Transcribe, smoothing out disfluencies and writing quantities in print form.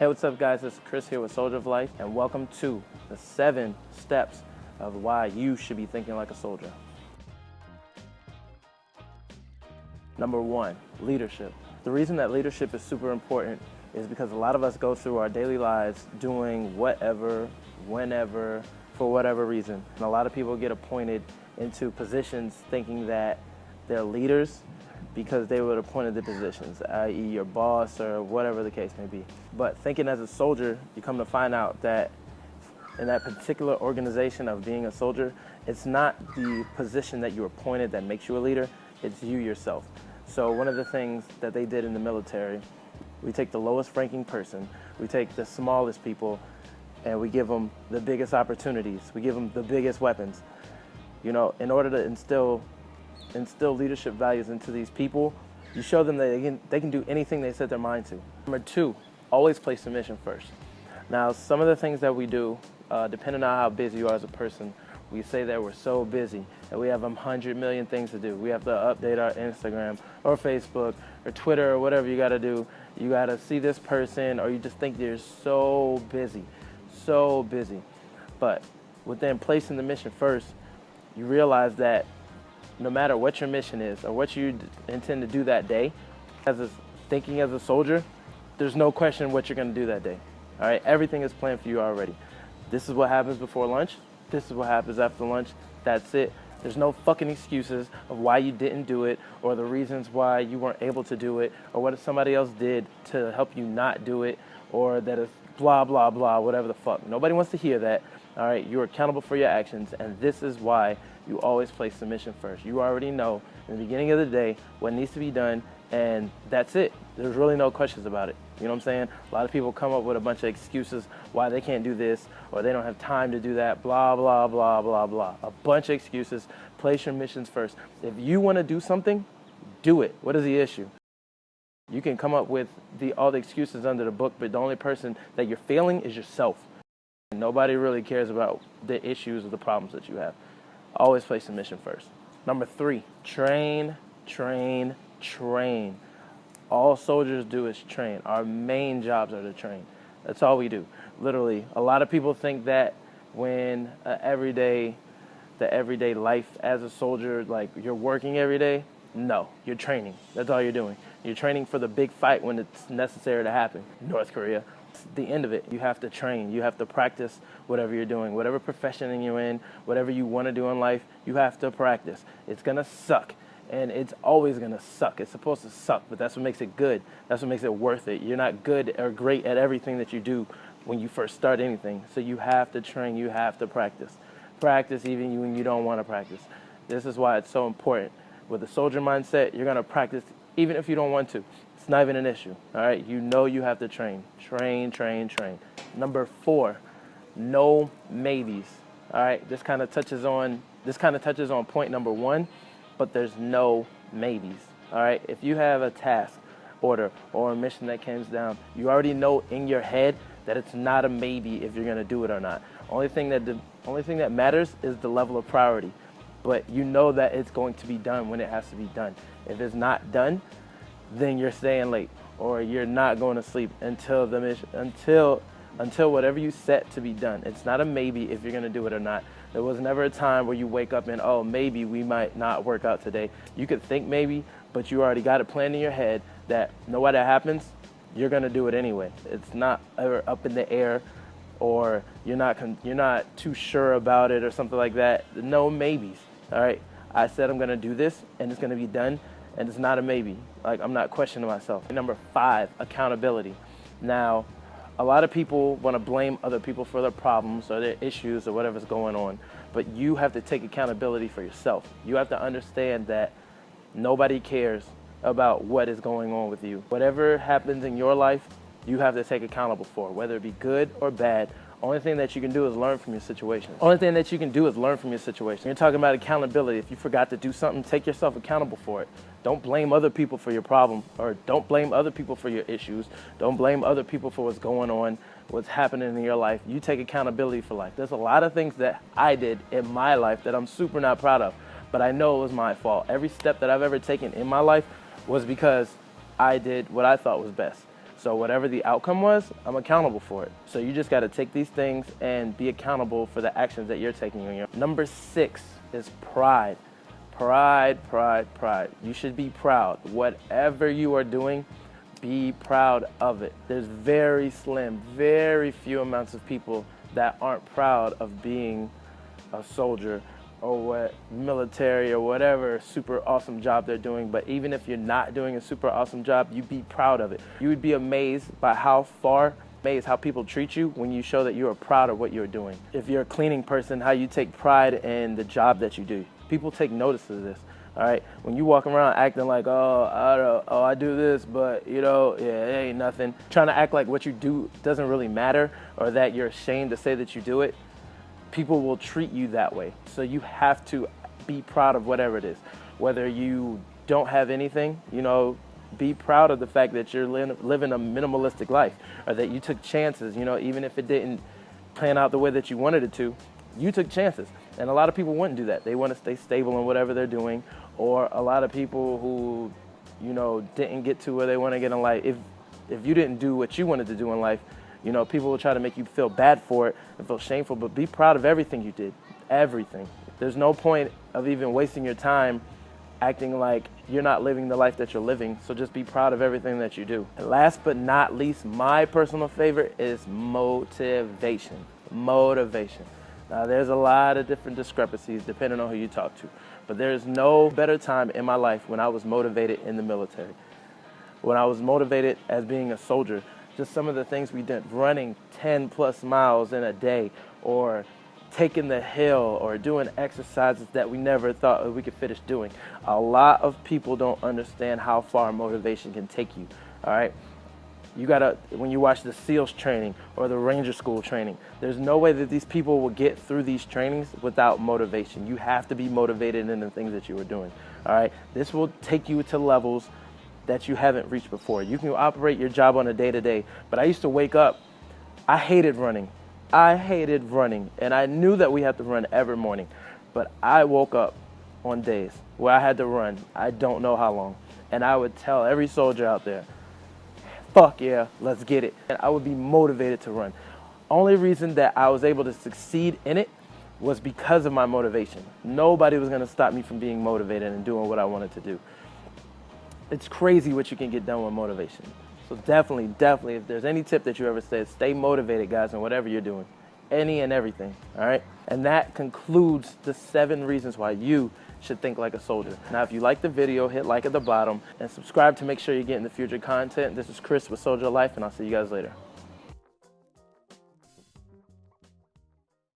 Hey, what's up guys, it's Chris here with Soldier of Life, and welcome to the 7 steps of why you should be thinking like a soldier. Number 1, leadership. The reason that leadership is super important is because a lot of us go through our daily lives doing whatever, whenever, for whatever reason. And a lot of people get appointed into positions thinking that they're leaders because they were appointed to positions, i.e. your boss or whatever the case may be. But thinking as a soldier, you come to find out that in that particular organization of being a soldier, it's not the position that you're appointed that makes you a leader, it's you yourself. So one of the things that they did in the military, we take the lowest ranking person, we take the smallest people, and we give them the biggest opportunities, we give them the biggest weapons. You know, in order to instill leadership values into these people, you show them that they can do anything they set their mind to. Number 2, always place the mission first. Now, some of the things that we do, depending on how busy you are as a person, we say that we're so busy and we have 100 million things to do. We have to update our Instagram or Facebook or Twitter or whatever you gotta do. You gotta see this person, or you just think you're so busy. But within placing the mission first, you realize that no matter what your mission is or what you intend to do that day, thinking as a soldier, there's no question what you're gonna do that day. All right, everything is planned for you already. This is what happens before lunch. This is what happens after lunch. That's it. There's no fucking excuses of why you didn't do it, or the reasons why you weren't able to do it, or what somebody else did to help you not do it, or that it's blah, blah, blah, whatever the fuck. Nobody wants to hear that. All right, you're accountable for your actions, and this is why you always place the mission first. You already know in the beginning of the day what needs to be done, and that's it. There's really no questions about it. You know what I'm saying? A lot of people come up with a bunch of excuses why they can't do this, or they don't have time to do that, blah, blah, blah, blah, blah. A bunch of excuses. Place your missions first. If you want to do something, do it. What is the issue? You can come up with all the excuses under the book, but the only person that you're failing is yourself. And nobody really cares about the issues or the problems that you have. Always place the mission first. Number 3, train, train, train. All soldiers do is train. Our main jobs are to train. That's all we do. Literally, a lot of people think that when the everyday life as a soldier, like you're working every day. No, you're training. That's all you're doing. You're training for the big fight when it's necessary to happen. North Korea. It's the end of it. You have to train. You have to practice whatever you're doing. Whatever profession you're in, whatever you want to do in life, you have to practice. It's going to suck. And it's always going to suck. It's supposed to suck, but that's what makes it good. That's what makes it worth it. You're not good or great at everything that you do when you first start anything. So you have to train. You have to practice. Practice even when you don't want to practice. This is why it's so important. With a soldier mindset, you're going to practice even if you don't want to. It's not even an issue. All right? You know you have to train. Train, train, train. Number 4, no maybes. All right? This kind of touches on point number 1. But there's no maybes, all right? If you have a task order or a mission that comes down, you already know in your head that it's not a maybe if you're gonna do it or not. Only thing that matters is the level of priority, but you know that it's going to be done when it has to be done. If it's not done, then you're staying late, or you're not going to sleep until the mission, until whatever you set to be done. It's not a maybe if you're gonna do it or not. There was never a time where you wake up and, oh, maybe we might not work out today. You could think maybe, but you already got it planned in your head that no matter what happens, you're gonna do it anyway. It's not ever up in the air, or you're not too sure about it or something like that. No maybes, all right? I said I'm gonna do this and it's gonna be done, and it's not a maybe. Like, I'm not questioning myself. Number 5, accountability. Now, a lot of people want to blame other people for their problems or their issues or whatever's going on, but you have to take accountability for yourself. You have to understand that nobody cares about what is going on with you. Whatever happens in your life, you have to take accountable for, whether it be good or bad. Only thing that you can do is learn from your situation. Only thing that you can do is learn from your situation. You're talking about accountability. If you forgot to do something, take yourself accountable for it. Don't blame other people for your problem, or don't blame other people for your issues. Don't blame other people for what's going on, what's happening in your life. You take accountability for life. There's a lot of things that I did in my life that I'm super not proud of, but I know it was my fault. Every step that I've ever taken in my life was because I did what I thought was best. So whatever the outcome was, I'm accountable for it. So you just got to take these things and be accountable for the actions that you're taking on your. Number 6 is pride. Pride. You should be proud. Whatever you are doing, be proud of it. There's very few amounts of people that aren't proud of being a soldier or what military or whatever super awesome job they're doing. But even if you're not doing a super awesome job, you be proud of it. You would be amazed by how people treat you when you show that you are proud of what you're doing. If you're a cleaning person, how you take pride in the job that you do. People take notice of this. All right, when you walk around acting like, I do this, but it ain't nothing. Trying to act like what you do doesn't really matter, or that you're ashamed to say that you do it. People will treat you that way. So you have to be proud of whatever it is. Whether you don't have anything, be proud of the fact that you're living a minimalistic life, or that you took chances, even if it didn't plan out the way that you wanted it to, you took chances. And a lot of people wouldn't do that. They want to stay stable in whatever they're doing. Or a lot of people who, didn't get to where they want to get in life. If you didn't do what you wanted to do in life, people will try to make you feel bad for it and feel shameful, but be proud of everything you did. Everything. There's no point of even wasting your time acting like you're not living the life that you're living. So just be proud of everything that you do. And last but not least, my personal favorite is motivation. Motivation. Now, there's a lot of different discrepancies depending on who you talk to, but there is no better time in my life when I was motivated in the military. When I was motivated as being a soldier, just some of the things we did, running 10 plus miles in a day, or taking the hill, or doing exercises that we never thought we could finish doing. A lot of people don't understand how far motivation can take you, all right? You gotta, when you watch the SEALs training or the Ranger School training, there's no way that these people will get through these trainings without motivation. You have to be motivated in the things that you are doing, all right? This will take you to levels that you haven't reached before. You can operate your job on a day-to-day, but I used to wake up, I hated running, and I knew that we had to run every morning, but I woke up on days where I had to run, I don't know how long, and I would tell every soldier out there, fuck yeah, let's get it. And I would be motivated to run. Only reason that I was able to succeed in it was because of my motivation. Nobody was gonna stop me from being motivated and doing what I wanted to do. It's crazy what you can get done with motivation. So definitely, if there's any tip that you ever said, stay motivated, guys, in whatever you're doing. Any and everything, all right? And that concludes the 7 reasons why you should think like a soldier. Now, if you like the video, hit like at the bottom and subscribe to make sure you're getting the future content. This is Chris with Soldier Life, and I'll see you guys later.